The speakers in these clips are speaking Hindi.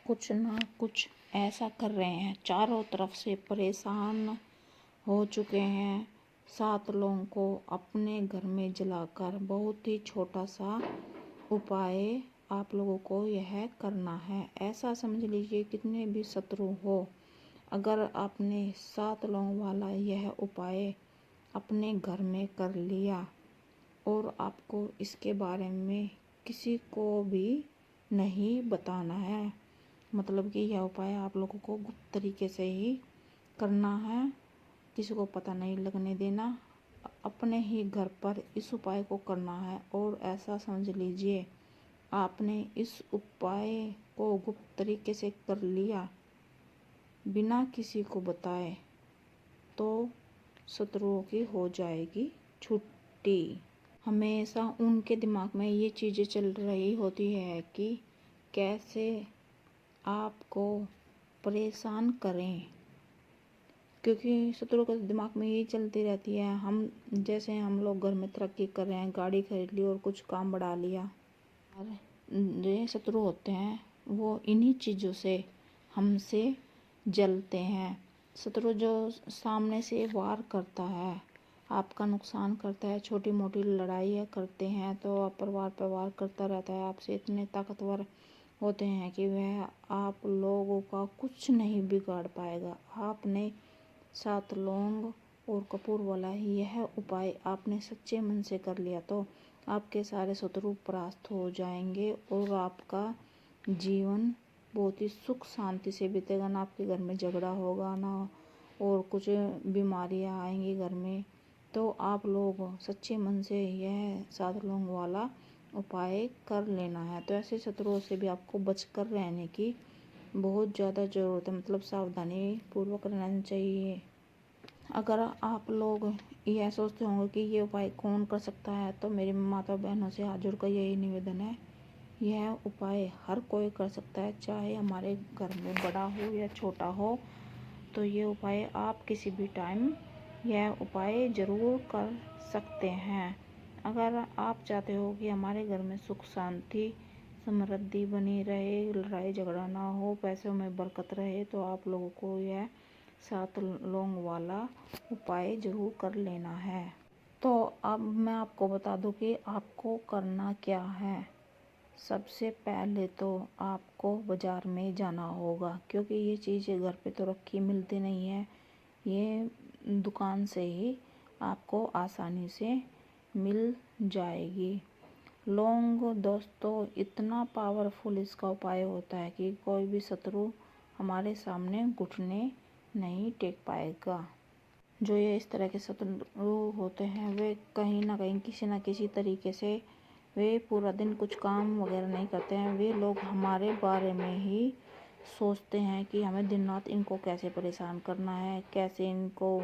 कुछ ना कुछ ऐसा कर रहे हैं, चारों तरफ से परेशान हो चुके हैं। 7 लोगों को अपने घर में जलाकर बहुत ही छोटा सा उपाय आप लोगों को यह करना है। ऐसा समझ लीजिए कितने भी शत्रु हो, अगर आपने 7 लोगों वाला यह उपाय अपने घर में कर लिया और आपको इसके बारे में किसी को भी नहीं बताना है, मतलब कि यह उपाय आप लोगों को गुप्त तरीके से ही करना है, किसी को पता नहीं लगने देना, अपने ही घर पर इस उपाय को करना है। और ऐसा समझ लीजिए आपने इस उपाय को गुप्त तरीके से कर लिया बिना किसी को बताए तो शत्रुओं की हो जाएगी छुट्टी। हमेशा उनके दिमाग में ये चीज़ें चल रही होती है कि कैसे आपको परेशान करें, क्योंकि शत्रुओं के दिमाग में यही चलती रहती है। हम लोग घर में तरक्की कर रहे हैं, गाड़ी खरीद ली और कुछ काम बढ़ा लिया, और जो शत्रु होते हैं वो इन्हीं चीज़ों से हमसे जलते हैं। शत्रु जो सामने से वार करता है, आपका नुकसान करता है, छोटी मोटी लड़ाई करते हैं तो परिवार पर वार करता रहता है, आपसे इतने ताकतवर होते हैं कि वह आप लोगों का कुछ नहीं बिगाड़ पाएगा। आपने 7 लौंग और कपूर वाला यह उपाय आपने सच्चे मन से कर लिया तो आपके सारे शत्रु परास्त हो जाएंगे और आपका जीवन बहुत ही सुख शांति से बीतेगा। ना आपके घर में झगड़ा होगा, ना और कुछ बीमारियां आएंगी घर में। तो आप लोग सच्चे मन से यह 7 लौंग वाला उपाय कर लेना है। तो ऐसे शत्रुओं से भी आपको बचकर रहने की बहुत ज़्यादा ज़रूरत है, मतलब सावधानी पूर्वक रहना चाहिए। अगर आप लोग यह सोचते होंगे कि ये उपाय कौन कर सकता है, तो मेरी माता बहनों से हाथ जोड़कर यही निवेदन है, यह उपाय हर कोई कर सकता है, चाहे हमारे घर में बड़ा हो या छोटा हो। तो ये उपाय आप किसी भी टाइम यह उपाय ज़रूर कर सकते हैं। अगर आप चाहते हो कि हमारे घर में सुख शांति समृद्धि बनी रहे, लड़ाई झगड़ा ना हो, पैसों में बरकत रहे, तो आप लोगों को यह 7 लौंग वाला उपाय ज़रूर कर लेना है। तो अब मैं आपको बता दूं कि आपको करना क्या है। सबसे पहले तो आपको बाज़ार में जाना होगा, क्योंकि ये चीज़ें घर पे तो रखी मिलती नहीं है, ये दुकान से ही आपको आसानी से मिल जाएगी। लौंग दोस्तों इतना पावरफुल इसका उपाय होता है कि कोई भी शत्रु हमारे सामने घुटने नहीं टेक पाएगा। जो ये इस तरह के शत्रु होते हैं वे कहीं ना कहीं किसी न किसी तरीके से वे पूरा दिन कुछ काम वगैरह नहीं करते हैं। वे लोग हमारे बारे में ही सोचते हैं कि हमें दिन रात इनको कैसे परेशान करना है, कैसे इनको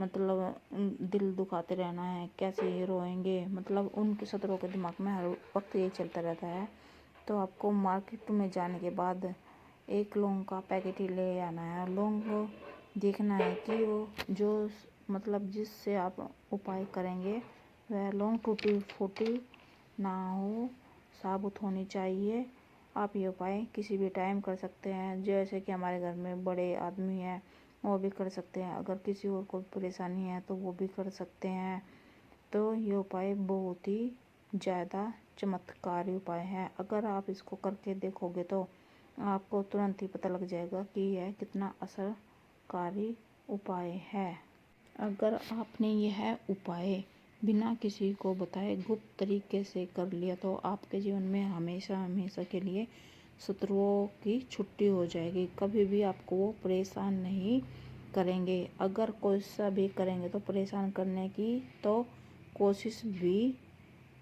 मतलब दिल दुखाते रहना है, कैसे ये रोएंगे, मतलब उनके शत्रुओं के दिमाग में हर वक्त ये चलता रहता है। तो आपको मार्केट में जाने के बाद एक लौंग का पैकेट ही ले आना है। लौंग देखना है कि वो जो मतलब जिससे आप उपाय करेंगे वह लौंग टूटी फूटी ना हो, साबुत होनी चाहिए। आप ये उपाय किसी भी टाइम कर सकते हैं, जैसे कि हमारे घर में बड़े आदमी हैं वो भी कर सकते हैं, अगर किसी और को परेशानी है तो वो भी कर सकते हैं। तो ये उपाय बहुत ही ज़्यादा चमत्कारी उपाय है। अगर आप इसको करके देखोगे तो आपको तुरंत ही पता लग जाएगा कि यह कितना असरकारी उपाय है। अगर आपने यह उपाय बिना किसी को बताए गुप्त तरीके से कर लिया तो आपके जीवन में हमेशा हमेशा के लिए शत्रुओं की छुट्टी हो जाएगी। कभी भी आपको वो परेशान नहीं करेंगे। अगर कोशिश भी करेंगे तो परेशान करने की तो कोशिश भी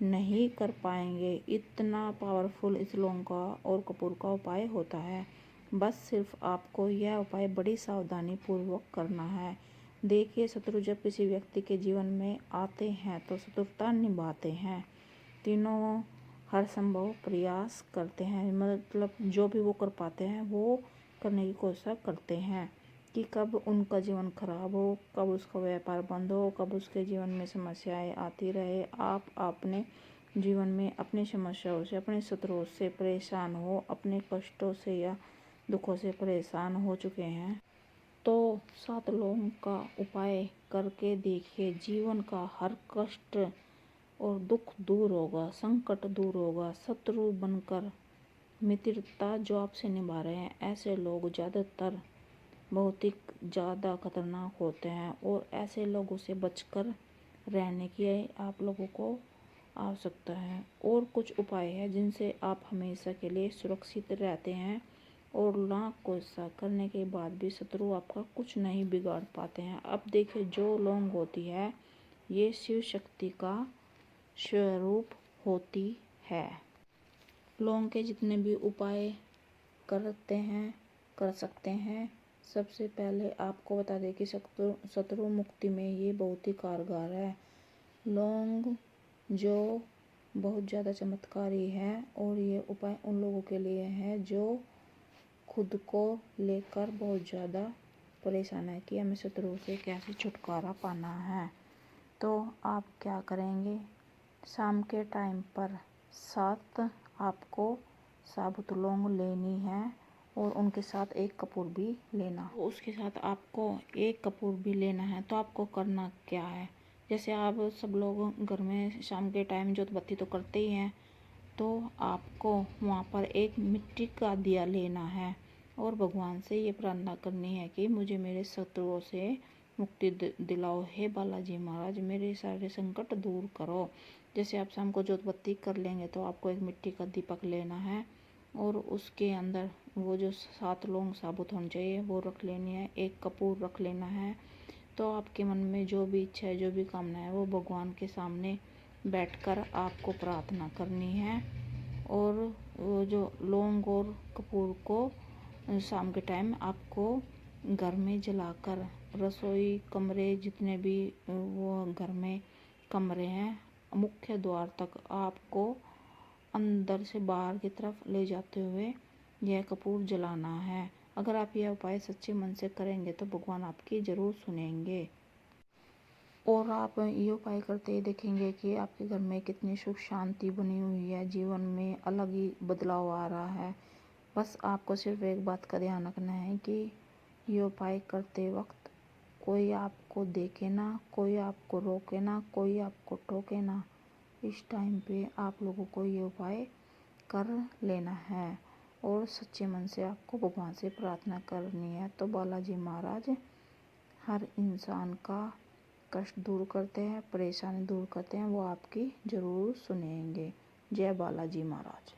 नहीं कर पाएंगे। इतना पावरफुल इस लौंग का और कपूर का उपाय होता है। बस सिर्फ आपको यह उपाय बड़ी सावधानी पूर्वक करना है। देखिए शत्रु जब किसी व्यक्ति के जीवन में आते हैं तो शत्रुता निभाते हैं, तीनों हर संभव प्रयास करते हैं, मतलब जो भी वो कर पाते हैं वो करने की कोशिश करते हैं कि कब उनका जीवन खराब हो, कब उसका व्यापार बंद हो, कब उसके जीवन में समस्याएं आती रहे। आप अपने जीवन में अपनी समस्याओं से, अपने शत्रुओं से परेशान हो, अपने कष्टों से या दुखों से परेशान हो चुके हैं तो 7 लौंग का उपाय करके देखिए। जीवन का हर कष्ट और दुख दूर होगा, संकट दूर होगा। शत्रु बनकर मित्रता जो आपसे निभा रहे हैं, ऐसे लोग ज़्यादातर बहुत ही ज़्यादा खतरनाक होते हैं और ऐसे लोगों से बचकर रहने की आप लोगों को आवश्यकता है। और कुछ उपाय है जिनसे आप हमेशा के लिए सुरक्षित रहते हैं और लाख कोशिश करने के बाद भी शत्रु आपका कुछ नहीं बिगाड़ पाते हैं। अब देखिए, जो लौंग होती है ये शिव शक्ति का स्वरूप होती है। लौंग के जितने भी उपाय कर सकते हैं। सबसे पहले आपको बता दें कि शत्रु मुक्ति में ये बहुत ही कारगर है। लौंग जो बहुत ज़्यादा चमत्कारी है और ये उपाय उन लोगों के लिए है जो खुद को लेकर बहुत ज़्यादा परेशान है कि हमें शत्रु से कैसे छुटकारा पाना है। तो आप क्या करेंगे, शाम के टाइम पर 7 आपको साबुत लौंग लेनी है और उनके साथ 1 कपूर भी लेना। उसके साथ आपको 1 कपूर भी लेना है। तो आपको करना क्या है, जैसे आप सब लोग घर में शाम के टाइम जोत बत्ती तो करते ही हैं, तो आपको वहाँ पर एक मिट्टी का दिया लेना है और भगवान से ये प्रार्थना करनी है कि मुझे मेरे शत्रुओं से मुक्ति दिलाओ। हे बालाजी महाराज, मेरे सारे संकट दूर करो। जैसे आप शाम को जोत बत्ती कर लेंगे तो आपको एक मिट्टी का दीपक लेना है और उसके अंदर वो जो 7 लौंग साबुत होने चाहिए वो रख लेनी है, 1 कपूर रख लेना है। तो आपके मन में जो भी इच्छा है, जो भी कामना है, वो भगवान के सामने बैठकर आपको प्रार्थना करनी है। और वो जो लौंग और कपूर को शाम के टाइम आपको घर में जलाकर रसोई कमरे जितने भी वो घर में कमरे हैं, मुख्य द्वार तक आपको अंदर से बाहर की तरफ ले जाते हुए यह कपूर जलाना है। अगर आप यह उपाय सच्चे मन से करेंगे तो भगवान आपकी ज़रूर सुनेंगे और आप ये उपाय करते ही देखेंगे कि आपके घर में कितनी सुख शांति बनी हुई है, जीवन में अलग ही बदलाव आ रहा है। बस आपको सिर्फ एक बात का ध्यान रखना है कि ये उपाय करते वक्त कोई आपको देखे ना, कोई आपको रोके ना, कोई आपको टोके ना। इस टाइम पे आप लोगों को ये उपाय कर लेना है और सच्चे मन से आपको भगवान से प्रार्थना करनी है। तो बालाजी महाराज हर इंसान का कष्ट दूर करते हैं, परेशानी दूर करते हैं, वो आपकी ज़रूर सुनेंगे। जय बालाजी महाराज।